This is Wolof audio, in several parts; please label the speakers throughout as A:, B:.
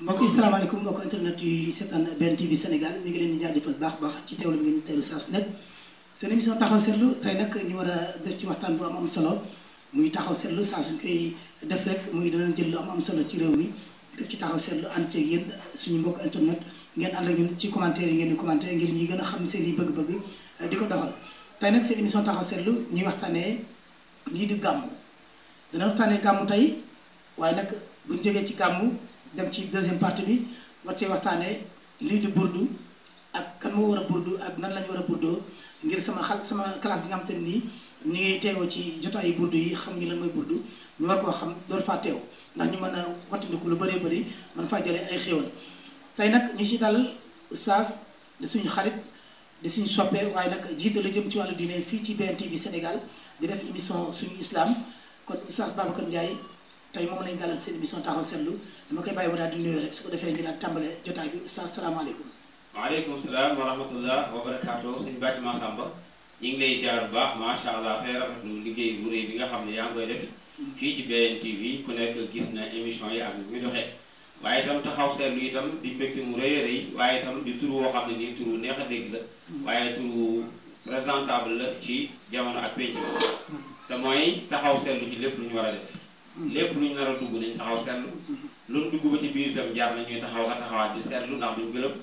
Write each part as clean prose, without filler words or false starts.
A: mbokk yi salaamaaleykum mbokk internet yi seetaan BNTV Sénégal ñu ngi leen di jaajëfal baax ci teewlu bi ngeen teewlu saa su nekk seen émission taxaw seetlu tey nag ñu war a def ci waxtaan bu am solo muy taxaw seetlu saa suñ koy def rek muy danañ jël lu am solo ci réew mi def ci taxaw seetlu ànd ceeg yéen suñu mbokk internet ngeen ànd ak ñun ci commentaire yi ngeen di commentaire ngir ñi gën a xam seen i bëgg-bëgg di ko doxal tey nag seen émission taxaw seetlu ñuy waxtaanee lii di gàmmu dana waxtaanee gàmmu tey waaye nag buñ jógee ci gàmmu dem ci deuxième partie bi war cee waxtaanee lii di burdu ak kan moo war a burdu ak nan lañu war a burdoo ngir sama classe bi nga xam te nii ñu ngi teewoo ci jotaayu burdu yi xam ngi lan mooy burdu ñu war koo xam door faa teew ndax ñu mën a wattandiku lu bëree bëri man faa jëlee ay xéwal tey nag ñu ci dal oustaz di suñu xarit di suñu soppe waaye nag jiite lu jëm ci wàllu diine fii ci BNTV Sénégal di def émission suñu islam kon oustaz Babacar Ndiaye tey moom lañu dalal seen émission taxaw seetlu dama koy bàyyi ma daal di nuyoo rek su ko defee ñu daal tàmbale jotaay bi oustaz salaamaaleykum.
B: waaleykum salaam wa rahmatullah wa barakaatu sëñ Bathima Samba ñu ngi lay jaar bu baax macha allah tey rafetlu liggéey bu rëy bi nga xam ne yaa ngi koy def fii ci BNTV ku nekk gis na émission yi ak ñu doxee waaye itam taxaw seetlu itam di mbégte mu rëy a rëy waaye itam di turu woo xam ne nii turu neex a dégg la waaye turu présentable la ci jamono ak penc te mooy taxaw seetlu ci lépp lu ñu war a def. lépp lu ñu nar a dugg nañ taxaw seetlu lu ñu dugg ba ci biir itam jaar nañuy taxaw a taxawaat di seetlu ndax duñ gëlëm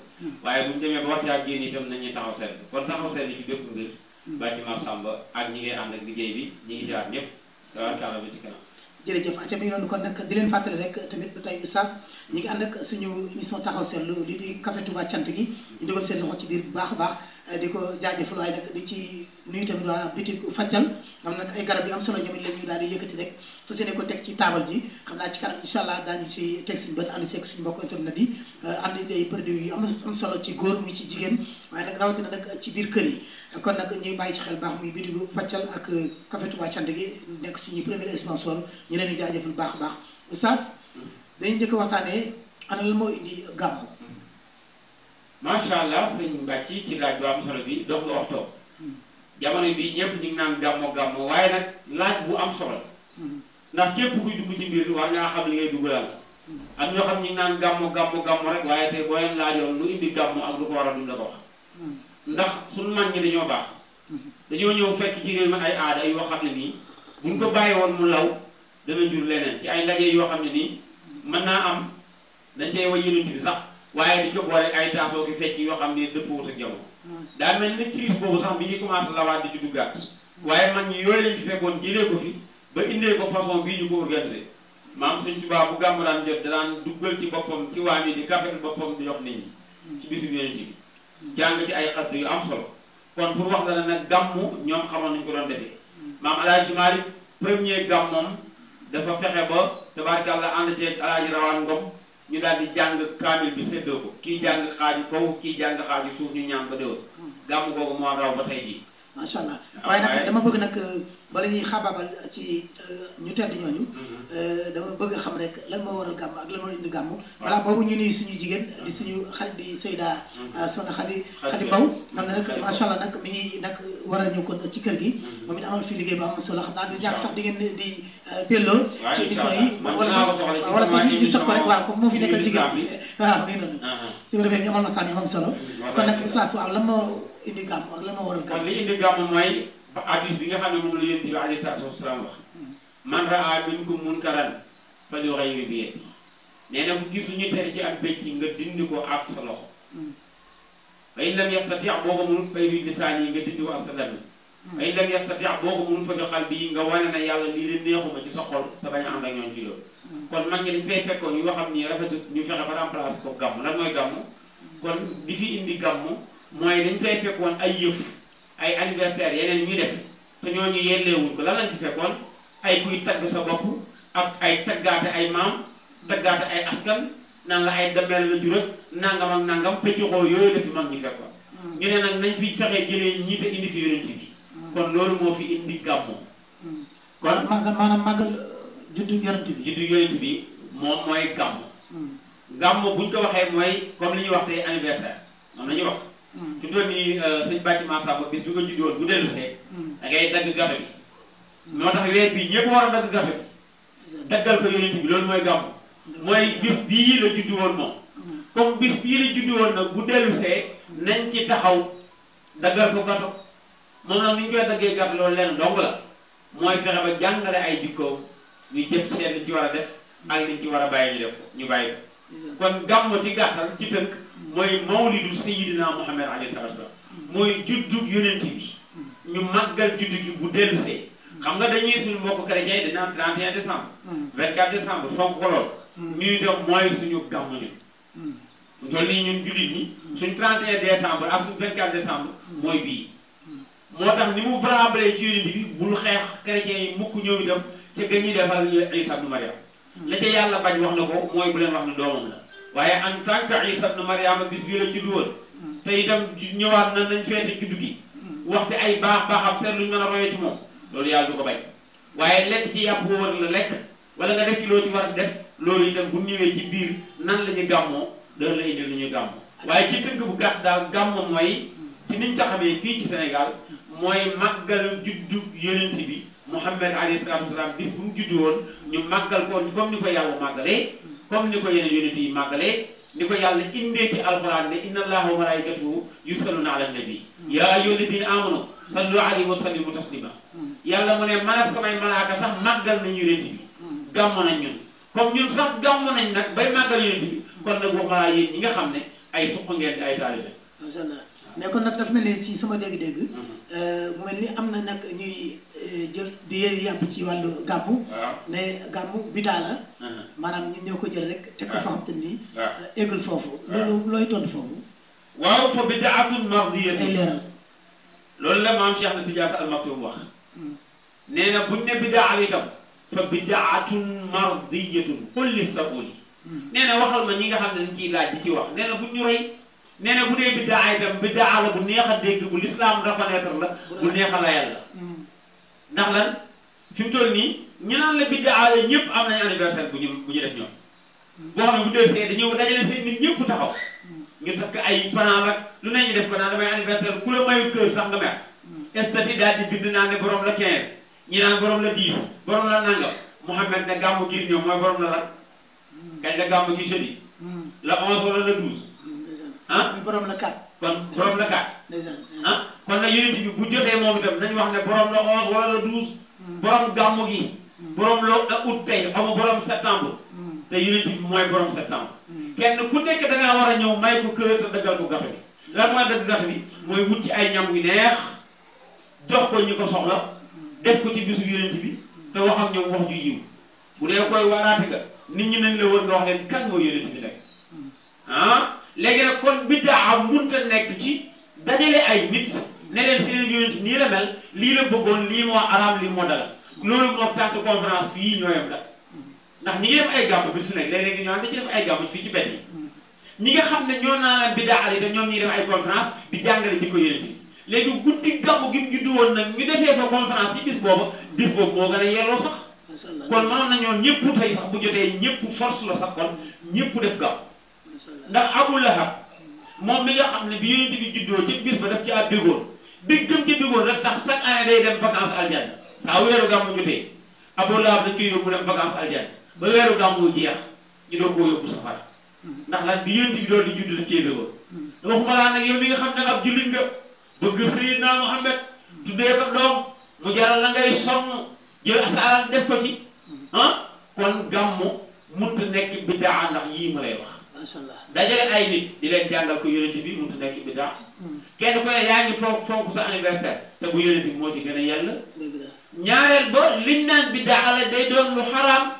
B: waaye buñ demee ba waxtu ak génn itam nañuy taxaw seetlu kon taxaw seetlu ci bépp mbir Bathima Samba ak ñi ngay ànd ak liggéey bi ñi ngi jaar ñëpp tabarkàlla ba ci kanam
A: jërëjëf acca mi ngi noonu kon nag di leen fàttali rek tamit ba tey oustaz ñi ngi ànd ak suñu émission taxaw seetlu lii di Café Touba cant gi ñu dugal seen loxo ci biir bu baax a baax di ko jaajëfal waaye nag di ci nuyu tamit waa bitik Fajjal am nag ay garab yu am solo ñoom it la ñu daal di yëkkati rek fas yéene ko teg ci taabal ji xam naa ci kanam incha allah daañu ci teg suñu bët ànd seeg suñu mbokk internet yi ànd ay produits yu am solo ci góor muy ci jigéen waaye nag rawatina nag ci biir kër yi kon nag ñuy bàyyi ci xel baax muy bitigu Fajjal ak Café Touba cant gi nekk suñuy premier sponsor ñu leen di jaajëfal baax a baax oustaz dañuy njëkk waxtaanee ana lan moo indi gàmmu.
B: macha allah sëñ Bàcci ci laaj bu am solo bi dox nga waxtoo jamono bi ñëpp ñu ngi naan gàmmo waaye nag laaj bu am solo ndax képp kuy dugg ci mbir war ngaa xam li ngay dugg daal am ñoo xam ñu ngi naan gàmmo rek waaye tey boo leen laajoon lu indi gàmmo ak lu ko waral duñ la ko wax ndax suñu mag ñi dañoo baax dañoo ñëw fekk ci réew mi ay aada yoo xam ne nii buñ ko bàyyi woon mu law dana jur leneen ci ay ndaje yoo xam ne nii mën naa am dañ cay way yonent bi sax waaye di ko boole ay taasoo ki fecc yoo xam ne dëppoo ak jamono daa mel ni crise boobu sax bi ñuy commencé lawaat di ci duggaat waaye man ñi yooyu lañ fi fekkoon jëlee ko fi ba indee ko façon bii ñu ko organisé maam Sëñ Tuubaa bu gàmmu daan jot danaan duggal ci boppam ci waa mi di kafel boppam di jox nit ñi ci bisu yonent bi jàng ci ay xasida yu am solo kon pour wax la ne nag gàmmu ñoom xamoon nañu ko doon defee maam Alaaji Maalik premier gàmmoom dafa fexe ba tabaarkalla ànd ceeg Alaaji Rawaan Ngom ñu daal di jàng kaamil bi séddoo ko kii jàng xaaju kaw kii jàng xaaju suuf ñu ñaan ba déwén gàmm googu moo raw ba tey jii.
A: macha allah waaye nag dama bëgg nag bala ñuy xaabaabal ci ñu tedd ñooñu. dama bëgg xam rek lan moo waral gàmm ak lan moo indi gàmm. balaa boobu ñu nuyu suñu jigéen di suñu xarit di Seyda Soxna Xadi Mbaw xam ne nag macha allah nag mi ngi nag war a ñëw kon ci kër gi. moom it amal fi liggéey ba am solo xam naa du ñàkk sax di ngeen di pelloo ci émission yi wala sax ñu sot ko rek waaw comme moo fi nekkal jigéen bi waaw muy noonu su ko defee ñu amal waxtaan yu am solo kon nag oustaz waaw lan moo indi gàmm ak lan moo waral gàmm
B: kon li indi gàmm mooy hadis bi nga xam ne moom la yonent bi alayhi salaatu wasalaam wax man raa minkum munkaran falyughayyirhu bi yadihi nee na ku gis lu ñuy tere ci ak bëcc nga dindi ko ak sa loxo fa in lam yastati' boo ko mënul fay bi lisaan yi nga dindi ko ak sa làmmiñ fa in lam yastati' boo ko mënul fa bi qalbi yi nga wane na yàlla lii leen neexuma ci sa xol te bañ a ànd ak ñoom ci loolu kon mag ñi dañ fay fekkoon yu nga xam ni rafetut ñu fexe ba remplacer ko gàmm lan mooy gàmm kon li fi indi gàmm mooy dañ fay fekkoon ay yëf ay anniversaire yeneen ñu def te ñooñu yelleewul ko lan lañ fi fekkoon ay kuy tagg sa bopp ak ay taggaate ay maam taggaate ay askan naan la ay dameel la jurat nangam ak nangam pëccoxoo yooyu la fi mag ñi fekkoon ñu ne nag nañ fi fexee jëlee ñii te indi fi yonent bi kon loolu moo fi indi gàmmu
A: kon maanaam màggal juddu yonent bi
B: juddu yonent bi moom mooy gàmmu gàmmu buñ ko waxee mooy comme li ñuy wax tey anniversaire moom la ñuy wax ci doon ni sëñ Bathima Samba bis bi ko juddoon bu dellu see da ngay dagg gafe bi moo tax weer bi ñëpp war a dagg gafe bi daggal ko yonent bi loolu mooy gàmmu mooy bis bii la juddu woon moom comme bis bii la juddu woon nag bu dellusee nañ ci taxaw daggal ko gato moom nag ni ñu koy daggee gato loolu leen dong la mooy fexe ba jàngale ay jikkoom ñu jëf ci seen liñ ci war a def ak liñ ci war a bàyyi ñu def ko ñu bàyyi ko kon gàmmu ci gàttal ci tënk mooy mawlidu sayyidina Muhammad alayhi salaatu wa salaam mooy juddug yonent bi ñu màggal juddu gi bu dellusee xam nga dañuy suñu mbokk chrétien yi dañ naan 31 décembre 24 décembre fonk ko lool ñuy dem mooy suñu gàmmu ñun mu toll nii ñun jullit ñi suñ 31 décembre ak suñ 24 décembre mooy bii moo tax ni mu valable ci yonent bi bul xeex chrétien yi mukk ñoom itam ca gën ñi defal Isa ibnu Maryam la ca yàlla bañ wax na ko mooy bu leen wax ne doomam la waaye en tant que Isa ibnu Maryam bis bii la juddu woon te itam ñëwaat na nañ feete juddu gi waxte ay baax seet luñ mën a royee ci moom loolu yàlla du ko bañ waaye lekk ci yàpp woo war la lekk wala nga def ci loo ci war a def loolu itam bu ñëwee ci biir nan la ñu gàmmoo loolu la indil lu ñu gàmmoo waaye ci tënk bu gàtt daal gàmmo mooy ci niñ ko xamee fii ci Sénégal mooy màggal juddu yonent bi Muhammad alayhi salaatu wa salaam bis bu mu juddu woon ñu màggal ko comme ni ko yàlla màggalee comme ni ko yeneen yonent yi màggalee ni ko yàlla indee ci alxuraan ne inna allaha wa malaikatahu yusalluna ala nabi ya ayyuhalladina amanu sallu alayhi wa sallimu taslima yàlla mu ne man ak samay malaaka sax màggal nañ yonent bi gàmm nañ ñun comme ñun sax gàmm nañ nag bay màggal yonent bi kon nag waxuma yéen ñi nga xam ne ay suq ngeen di ay taalibe
A: macha allah mais kon nag dafa mel ni si sama dégg-dégg mu mel ni am na nag ñuy jël di yàpp ci wàllu gàmmu ne gàmmu bidaa la maanaam ñun ñoo ko jël rek teg ko fa xam te ni éggul foofu loolu looy tontu foofu
B: waaw fa bidaatun mardiyatun
A: ay leeral
B: loolu la maam Cheikh na Tidiane Al Maktoum wax nee na buñ ne bidaa itam fa bidaatun mardiyatun qul li sabuli nee na waxal ma ñi nga xam ne dañ ciy laaj di ci wax nee na buñ ñu rey nee na bu dee bidaa itam bidaa la bu neex a dégg bu l'islam reconnaître la bu neex a layal la ndax lan fi mu toll nii ñu naan la bidaa la ñëpp am nañu anniversaire bu ñu def ñoom boo xam ne bu dee see dañoo dajale seen nit ñëpp taxaw ñu takk ay panam ak lu ne ñu def ko naan damay anniversaire ku la mayu kër sax nga mer estati daal di bind naan ne borom la 15 ñi naan borom la 10 borom la nangam Mouhamed ne gàmmu gi ñoom mooy borom la lan kañ la gàmmu gi jeudi la 11 wala la 12 ah
A: borom la 4
B: kon borom la 4 ah kon nag yonent bi bu jotee moom itam nañu wax ne borom la 11 wala la 12 borom gàmmu gi borom la août tey xaw ma borom septembre te yonent bi mooy borom septembre kenn ku nekk da ngaa war a ñëw may ko kër te dëggal ko gàtt bi lan mooy dëgg gàtt bi mooy wut ci ay ñam yu neex jox ko ñu ko soxla def ko ci bisu yonent bi te wax ak ñoom wax ju yiw bu dee koy waaraate nga nit ñi nañ la wër nga wax leen kan mooy yonent bi nekk ah léegi nag kon biddaa munta nekk ci dajale ay nit ne leen seen yonent nii la mel lii la bëggoon lii moo araam lii moo dagal loolu moo tànt conférence fii ñooyam kat ndax ñi ngi def ay gàmmu bi su nekk léeg-léeg ñu naan dañuy def ay gàmmu fii ci benn yi ñi nga xam ne ñoo naa leen biddaa ali te ñoom ñi def ay conférence di jàngale jikko yonent bi léegi guddi gàmmu gi mu juddu woon nag ñu defee fa conférence ci bis boobu moo gën a yelloo sax kon mënoon nañoo ñëpp tey sax bu jotee ñëpp force la sax kon ñëpp def gàmmu ndax Abu Lahab moom mi nga xam ne bi yonent bi juddoo ci bis ba daf ci ab bégoon béggam ci bégoon rek tax chaque année day dem vacances aljanna saa weeru gàmmu jotee Abu Lahab dañ koy yóbbu dem vacances aljanna ba weeru gàmmu jeex ñu doon koo yóbbu safara ndax lan bi yonent bi doon di judd daf cee bégoon waxuma laa nag yow mi nga xam ne ab jullit nga bëgg Sayyidina Muhammad tuddee ko doom mu jaral la ngay sonn jël asaaral def ko ci ah kon gàmmu munta nekk bidaa ndax yii ma lay wax
A: macha allah
B: dajale ay nit di leen jàngal ko yonent bi munta nekk bidaa kenn ku ne yaa ngi fonk sa anniversaire te bu yonent bi moo ci gën a yàlla ñaareel ba liñ naan bidaa la day doon lu xaraam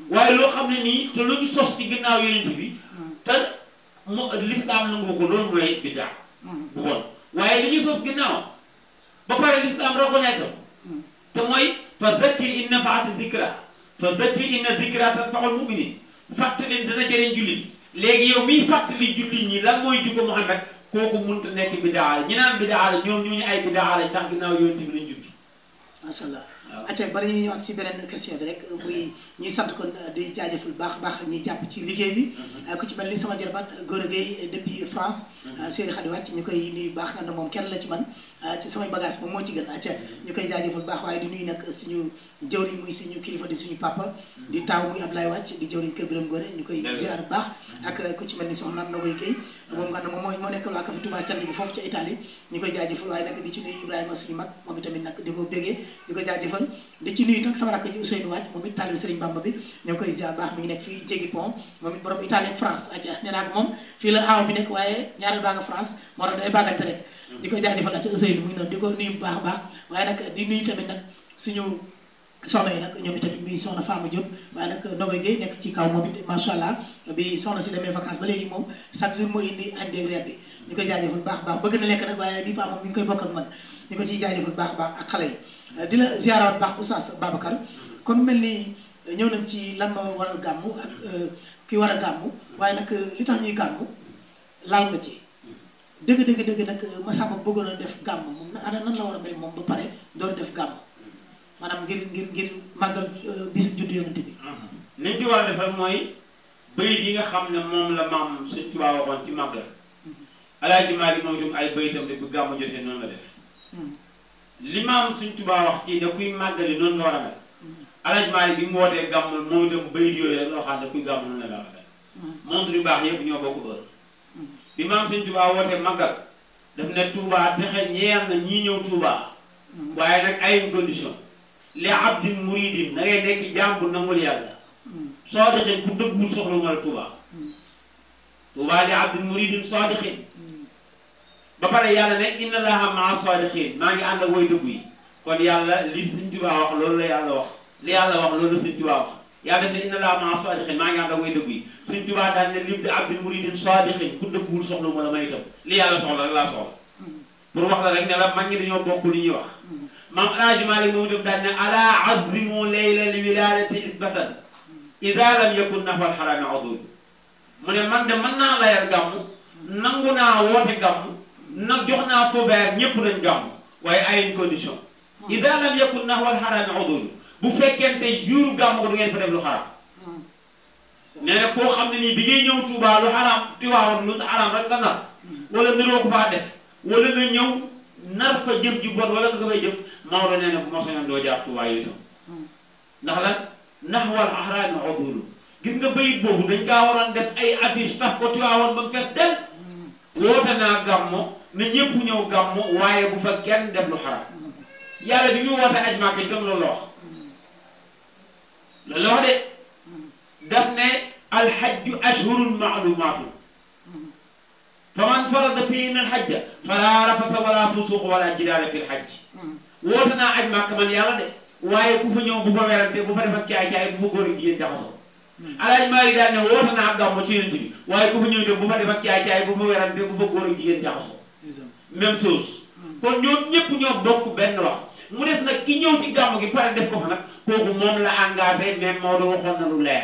B: waaye loo xam ne nii te lu ñu sos ci ginnaaw yonent bi te mu l'islam nangu ko loolu mooy bidaa bu bon waaye li ñu sos ginnaaw ba pare l'islam reconnaître te mooy fa zakkir in nafaati zikra fa zakkir inna zikra tanfa'ul mu'minin fàttali dana jëriñ jullit léegi yow miy fàttali jullit ñi lan mooy jikko Muhammad kooku mënut a nekk bidaa la ñi naan bidaa la ñoom ñooñu ay bidaa la ndax ginnaaw yonent bi lañ judd.
A: macha allah acca bala ñuy ñëwaat si beneen question bi rek muy ñuy sant kon di jaajëfal baax ñuy jàpp ci liggéey bi ku ci mel ni sama jarbaat Gora Gueye depuis France Séri Khady Wàcc ñu koy nuyu baax nga ne moom kenn la ci man ci samay bagage moom moo ci gën acca ñu koy jaajëfal baax waaye di nuyu nag suñu jëwriñ muy suñu kilifa di suñu papa di taaw muy Ablaye Wàcc di jëwriñ kër Biram Ngoné ñu koy ziar baax ak ku ci mel ni soxna Nogoy Gueye moom nga ne moom moo nekk waa Café Touba cant gi foofu ca Italie ñu koy jaajëfal waaye nag di ci nuyu Ibrahima suñu mag moom itamit nag di ko bégee di ko jaajëfal di ci nuyu nag sama rakk ji Ousseynou Wàcc moom it taalibe Serigne Bamba bi ñoo koy ziar baax mi ngi nekk fii Jéggi Pont moom it borom Italie ak France acca nee naa ko moom fii la aaw bi nekk waaye ñaareel baa nga France moo tax day baagante rek di ko jaajëfal acca Ousseynou mu ngi noonu di ko nuyu bu baax a baax waaye nag di nuyu tamit nag suñu soxna yi nag ñoom itamit muy soxna Fama Diop waaye nag Ndogoy Gueye nekk ci kaw moom it macha allah bi soxna si demee vacances ba léegi moom chaque jour moo indi añ beeg reer bi ñu koy jaajëfal baax baax bëgg na lekk nag waaye bii paa moom mi ngi koy bokk ak man ñu ko ciy jaajëfal baax baax ak xale yi di la ziaraat baax Oustaz Babacar kon mel ni ñëw nañ ci lan moo waral gàmmu ak ki war a gàmmu waaye nag li tax ñuy gàmmu laal nga ci dëgg nag Massamba bëggoon a def gàmmu moom ana nan la war a mel moom ba pare door def gàmmu maanaam ngir màggal bisu juddu yonent bi.
B: liñ ci war a defal mooy bayit yi nga xam ne moom la maam Sëñ Tuubaa waxoon ci màggal. Alaaji Maalik moom itam ay bayitam de bu gàmmu jotee noonu la def. li maam Sëñ Tuubaa wax ci ne kuy màggali noonu nga war a mel. Alaaji Maalik bi mu wootee gàmmu moom itam bayit yooyu rek loo xam ne kuy gàmmu noonu la war a mel. montre yu baax yëpp ñoo bokk heure. bi maam Sëñ Tuubaa wootee màggal daf ne Touba texe ñeer na ñii ñëw Touba. waaye nag ay condition li abdin muridin da ngay nekk jaam bu nangul yàlla saadixin ku dëggul soxla nga la Touba Touba li abdin muridin saadixin ba pare yàlla ne inna allaha maa saadixin maa ngi ànd ak way dëggu yi kon yàlla li Sëñ Tuubaa wax loolu la yàlla wax li yàlla wax loolu la Sëñ Tuubaa wax yàlla ne inna allaha maa saadixin maa ngi ànd ak way dëggu yi Sëñ Tuubaa daal ne lim di abdin muridin saadixin ku dëggul soxla nga la may itam li yàlla soxla rek laa soxla pour wax la rek ne la mag ñi dañoo bokk li ñuy wax maam Alaaji Maalik moom itam daal ne ala azimu layla li wiladati isbatan ida lam yakun nahwal xaraami adul mu ne man de mën naa layal gàmmu nangu naa woote gàmmu nag jox naa feu vert ñëpp nañ gàmmu waaye ay une condition ida lam yakun nahwal xaraami adul bu fekkente yuuru gàmmu ko du ngeen fa def lu xaraam nee na koo xam ne nii bi ngay ñëw Tuubaa lu xaraam Tiwaawan lu xaraam rek nga nar wala niroo ko faa def wala nga ñëw nar fa jëf ju bon wala nga ko fay jëf Maodo nee na bu ma soñoon doo jaar Tuubaa yi itam ndax lan naxwal ahraami udulu gis nga bayit boobu dañ kaa waroon def ay affiche taf ko Tiwaawan ba mu fees del woote naa gàmmo na ñëpp ñëw gàmmo waaye bu fa kenn def lu xaraam yàlla bi ñu woote aj Màkka itam loolu la wax de daf ne alhajju ashhurun maalumaatu faman farada fiihinna al-hajja falaa rafasa wala fusuuqa wala jidaala fi l-hajj woote naa aj Màkka man yàlla de waaye ku fa ñëw bu fa werante bu fa def ak caay-caay bu fa góor ak jigéen jaxasoo Alaaji Maalik daal ne woote naa gàmmu ci Yonent bi waaye ku fa ñëw itam bu fa def ak caay-caay bu fa werante bu fa góor ak jigéen jaxasoo même chose kon ñoom ñëpp ñoo bokk benn wax mu des nag ki ñëw ci gàmmu gi pare def ko fa nag kooku moom la engagé même Maodo waxoon na lu leer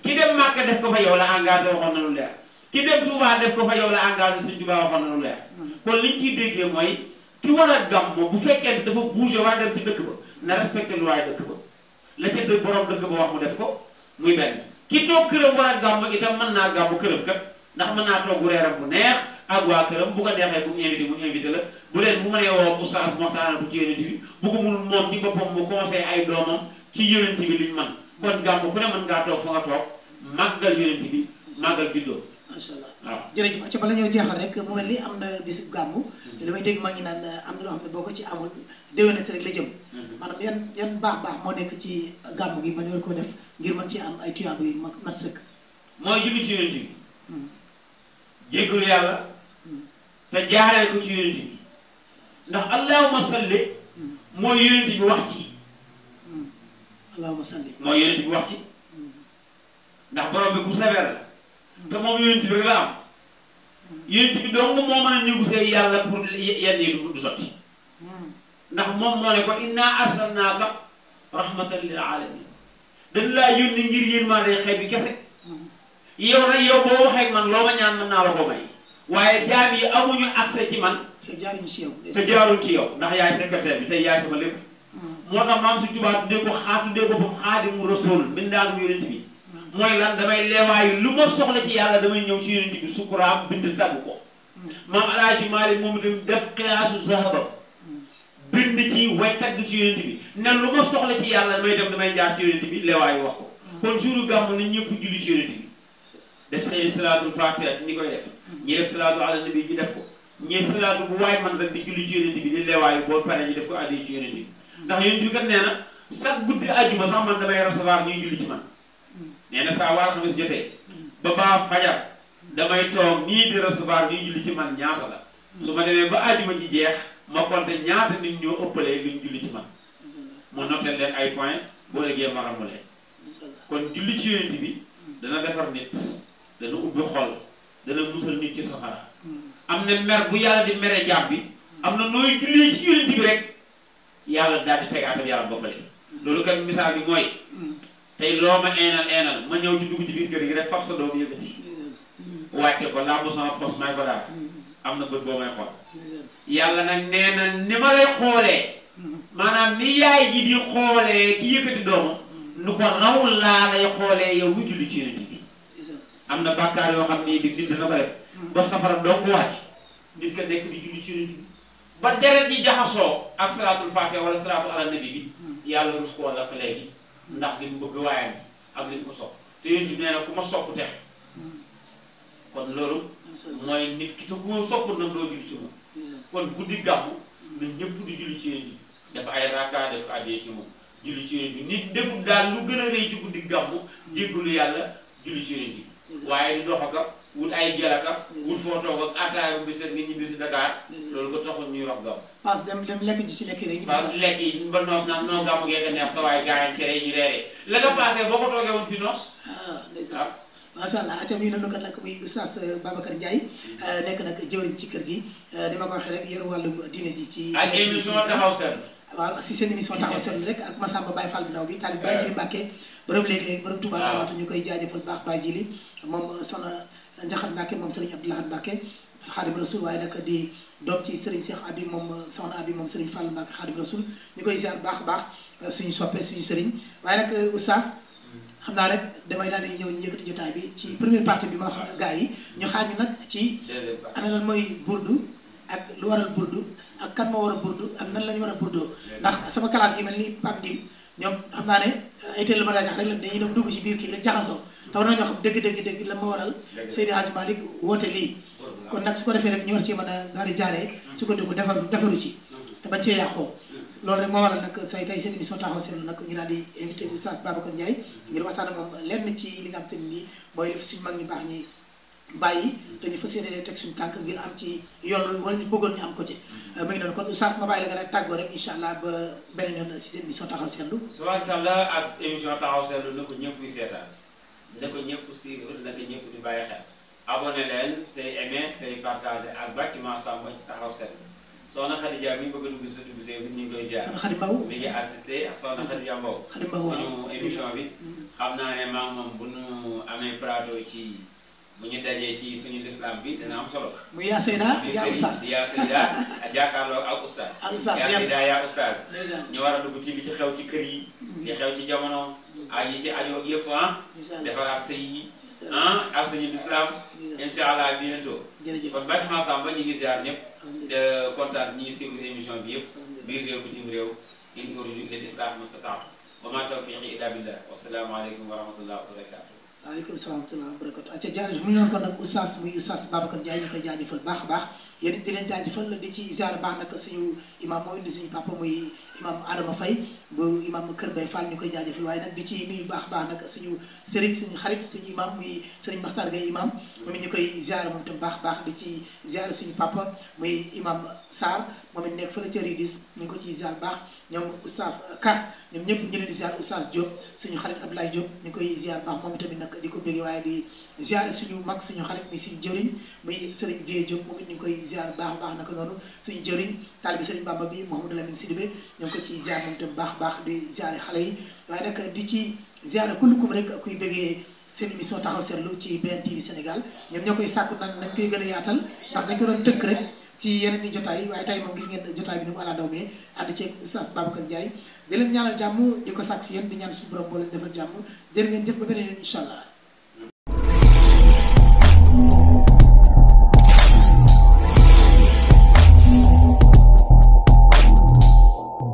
B: ki dem Màkka def ko fa yow la engagé waxoon na lu leer ki dem Touba def ko fa yow la engagé Sëñ Touba waxoon na lu leer kon liñ ciy déggee mooy ki war a gàmmu bu fekkee dafa bougé war a dem ci dëkk ba na respecté lu waay dëkk ba la ca dëkk borom dëkk ba wax mu def ko muy benn ki toog këram war a gàmmu itam mën naa gàmmu këram kat ndax mën naa toog reeram bu neex ak waa këram bu ko neexee bu mu invité la bu leen bu mënee woo oustaz waxtaanal ko ci yonent bi bu ko mënul moom ci boppam mu conseil ay doomam ci yonent bi liñ mën kon gàmmu ku ne mën ngaa toog fa nga toog màggal yonent bi màggal juddoo
A: macha allah
B: waaw
A: jërëjëf ca bala ñoo jeexal rek mu mel ni am na bisu gàmmu te damay dégg maa ngi naan am na loo xam ne boo ko ci amul déwénati rek la jëm maanaam yan baax moo nekk ci gàmmu gi ba ñu war koo def ngir mën ci am ay tuyaaba yu mat sëkk
B: mooy julli ci yonent bi jéggalu yàlla te jaaree ko ci yonent bi ndax allahumma salli mooy yonent bi wax ci
A: allahumma salli
B: mooy yonent bi wax ci ndax borom bi ku sévère la te moom yonent bi rek la am yonent bi dong moo mën a négocier yàlla pour yenn yi du sotti ndax moom moo ne ko inna arsalnaaka rahmatan lil alamin dañ laa yónni ngir yërmande xeet bi kese yow nag yow boo waxee man loo ma ñaan mën naa la ko may waaye jaam yi amuñu accès ci man
A: te jaaruñu ci yow
B: te jaaruñ ci yow ndax yaay secrétaire bi tey yaay sama lépp moo tax maam si Tuubaa tuddee ko tuddee boppam Xaadimu Rasuul mbindaanum yonent bi mooy lan damay leewaayu lu ma soxla ci yàlla damay ñëw ci yonent bi sukuraam bind tàgg ko maam Alaaji Maalik moom itam def xilaasu zahaba bind ci way tagg ci yonent bi ne lu ma soxla ci yàlla damay dem damay jaar ci yonent bi leewaayu wax ko kon jouru gàmmu na ñëpp julli ci yonent bi def seen salaatul fatiha ñi koy def ñi def salaatu ala nabi ñi def ko ñi salaatu bu waay man rek di julli ci yonent bi li leewaayu boo paree ñu def ko addi ci yonent bi ndax yonent bi kat nee na chaque guddi àjjuma sax man damay recevoir ñuy julli ci man nee na saa waar xamis jotee ba baa fajar damay toog nii di recevoir ñuy julli ci man ñaata la su ma demee ba àjjuma ji jeex ma compté ñaata nit ñoo ëppalee luñ julli ci man mu noté leen ay point boo léegee ma ramu leen kon julli ci yonent bi dana defar nit dana ubbi xol dana musal nit ci safara am na mer bu yàlla di mere jàmm bi am na nooy jullee ci yonent bi rek yàlla daal di tegaatam yaram ba fële loolu kat misaal bi mooy tey loo ma eenal ma ñëw ci dugg ci biir kër gi rek fab sa doom yëkkati wàcce ko laa bu sama pos may ko daal am na bët boo may xool yàlla nag nee na ni ma lay xoolee maanaam ni yaay ji di xoolee ki yëkkati doomam nu ko raw laa lay xoolee yow mi julli ci yonent bi am na bàkkaar yoo xam ni di nit dina ko def ba safara doo ko wàcc nit ka nekk di julli ci yonent bi ba deret ji jaxasoo ak salaatul fatiha wala salaatu ala nabi bi yàlla rus koo lakk léegi ndax li mu bëgg waayam ak li mu ko sopp te yonent bi nee na ku ma sopp tex kon loolu mooy nit ki te ku ma sopp nag doo julli ci moom kon guddi gàmmu na ñëpp di julli ci yonent bi dafa ay rakka def ko addee ci moom julli ci yonent bi nit deful daal lu gën a rëy ci guddi gàmmu jéggalu yàlla julli ci yonent bi waaye di dox ak wut ay jalaka wut foo toog ak ataaya bi seen nga ñibbi si Dakar loolu ko taxul ñuy wax gàmm
A: parce que dem lekk ji ci lekk rek
B: parce que lekk yi ba noos naan noo gàmmu gee ka neex sa waaye gaayan cere yi ñu reeree la nga passé boo ko toogee woon fi noos
A: ndeysaan macha allah acam yi noonu kat nag muy oustaz Babacar Ndiaye nekk nag jëwriñ ci kër gi di ma ko waxee rek yor wàllum diine ji ci
B: ak émission taxaw seen
A: waaw si seen émission taxaw seetlu rek ak Massamba Baye Fall bu ndaw bi taalib Baye Jili Mbàkke borom léegi-léegi borom Touba Ndamatu ñu koy jaajëfal baax Baye Jili moom soxna Njaxat Mbàkke moom Serigne Abdoulaye Mbàkke Xaadim Rasul waaye nag di doom ci Serigne Cheikh Abi moom soxna Abi moom Serigne Fall Mbàkke Xaadim Rasul ñu koy ziar baax baax suñu soppe suñu Serigne waaye nag oustaz xam naa rek damay daal di ñëw ñu yëkkati jotaay bi ci première partie bi ma wax gars yi ñu xaaj ñu nag ci ana lan mooy burdu ak lu waral burdu ak kan moo war a burdu ak nan la ñu war a burdoo ndax sama classe gi mel ni Pape Ndim ñoom xam naa ne ay teel la ma rajax rek la dañuy dem dugg ci biir kii rek jaxasoo taw nañoo xam dëgg la ma waral Seydi Hadji Malick woote lii kon nag su ko defee rek ñu war ci mën a daal di jaaree su ko déglu defaru ci te bañ cee yàqoo loolu rek moo waral nag say tey seen émission taxaw seetlu nag ñu daal di invité oustaz Babacar Ndiaye ngir waxtaan ak moom lenn ci li nga xam te ne nii mooy suñu mag ñi baax ñi bàyyi te ñu fas yéene teg suñu tànk ngir am ci yoon wala ñu bëggoon ñu am ko ci mu ngi noonu kon oustaz ma bàyyi la nga rek tàggoo rek incha allah ba beneen yoon si seen émission taxaw seetlu
B: tabaarkalla ak émission taxaw seetlu na ko ñëpp di seetaan na ko ñëpp suivre na ko ñëpp di bàyyi xel abonné leen tey aimé tey partagé ak bâtiment Samba ci taxaw seetlu soxna Khadija mi ngi bëgg a dugg si dugg see ñu ngi koy jaar
A: soxna Khady Mbaw
B: mi ngi assisté ak soxna Khadija Mbaw suñu émission bi xam naa ne maa moom bu ñu amee plateau ci bu ñu dajee ci suñu lislam bi dina am solo.
A: muy yaa Seyda yaa Oustaz
B: yaa Seyda jàkkaarloo ak Oustaz. yaa Seyda yaa Oustaz. ñu war a dugg ci li ci xew ci kër yi. li xew ci jamono. ak yi ci aju ak yëpp defaraat sëy yi. ak suñu lislam. incha allah bientôt.
A: jërëjëf
B: kon bâtiment Samba ñu ngi ziar ñëpp. de kontaan ñi suivre émission bi yëpp. biir réew bitim réew. in uriidu illa al-islaaha ma stata'tu. wa ma tawfiiqi illa billah. wassalaamu aleykum wa rahmatullahi wa barakatuh.
A: waaleykum salaam wa barakatu acca jaajëf mu ñu noon kon nag oustaz muy oustaz Babacar Ndiaye ñu koy jaajëfal baax a baax yéen it di leen jaajëfal di ci ziar baax nag suñu imam mooy di suñu papa muy imam Adama Faye bu imam Kër Bay Fall ñu koy jaajëfal waaye nag di ci nuyu baax baax nag suñu sëriñ suñu xarit suñu imam muy sëriñ Maxtaar Gay imam moom it ñu koy ziar moom itam baax baax di ci ziar suñu papa muy imam Sarr moom it nekk fële ca Ridis ñu ngi ko ciy ziar baax ñoom oustaz Ka ñoom ñëpp ñu leen di ziar oustaz Diop suñu xarit Abdoulaye Diop ñu koy ziar baax moom itamit nag di ko bëggee waaye di ziar suñu mag suñu xarit mi suñu jëriñ muy Serigne Vieux Diop moom it ñu ngi koy ziar baax baax naka noonu suñu jëriñ taalibi Serigne Bamba bi Mouhamadou Lamine Sidibé ñu ngi ko ci ziar moom itam baax baax di ziare xale yi waaye nag di ci ziar kullukum rek kuy bëggee seen émission taxaw seetlu ci BNTV Sénégal ñoom ñoo koy sàkku nag nañ koy gën a yaatal ndax dañ ko doon tënk rek ci yeneen i jotaay waaye tey moom gis ngeen jotaay bi ni mu ala daw mee ànd ceeg Oustaz Babacar Ndiaye di leen ñaanal jàmm di ko sàkku si yéen di ñaan suñu borom boo leen defal jàmm jërë ngeen jëf ba beneen yoon incha allah.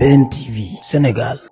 C: BNTV Sénégal.